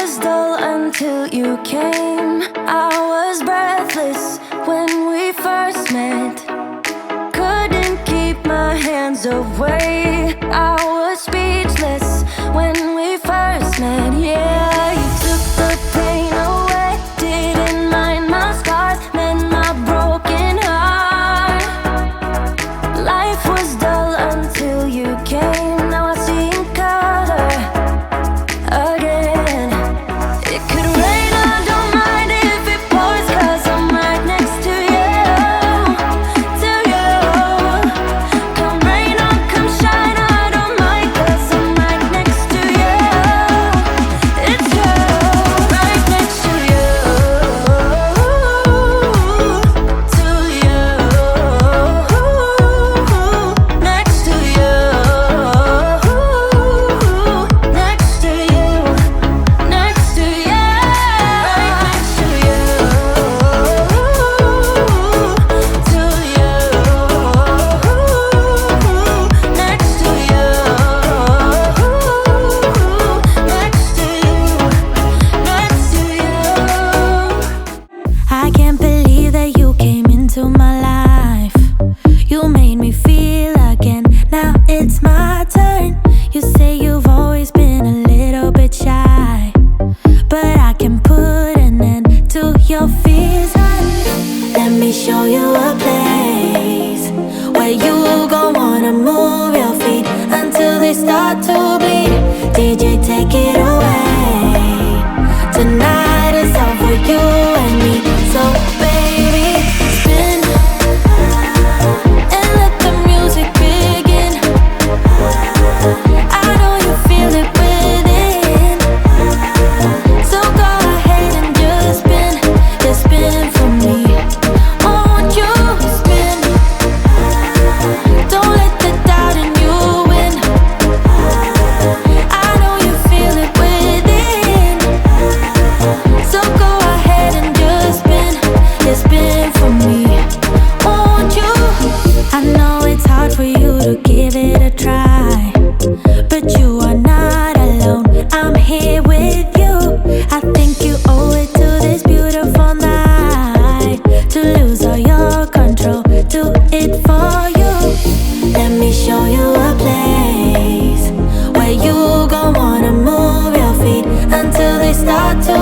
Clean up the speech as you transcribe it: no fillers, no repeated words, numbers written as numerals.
was dull until you came. I was breathless when we first met. Couldn't keep my hands away. I was speechless when we first met. Yeah, you took the pain away. Didn't mind my scars, mend my broken heart. Life was dull until you came. Now I see in color again. It could rain, I don't mind if it pours, 'cause I'm right next to you, to you. Come rain or come shine, I don't mind, 'cause I'm right next to you. It's you, right next to you, to you, next to you, next to you, next to you, right next to you, to you, next to you, next to you, next to you. I can't believe that you came into my life. You made me feel again. Now it's my turn. You say you've always been a little bit shy, but I can put an end to your fears. Let me show you a place where you gon' wanna move your feet until they start to bleed. DJ, take it away. Tonight is all for you and me. So baby, spin and let the music begin. I know you feel it within, so go ahead and just spin, for me. Won't you spin? Don't let the doubt in you win. I know you feel it within, so go ahead and just spin for me. Won't you? I know it's hard for you to give it a try, but you are not alone. I'm here with you. I think you owe it to this beautiful night to lose all your control. Do it for you. Let me show you a place where you gon' wanna move your feet until they start to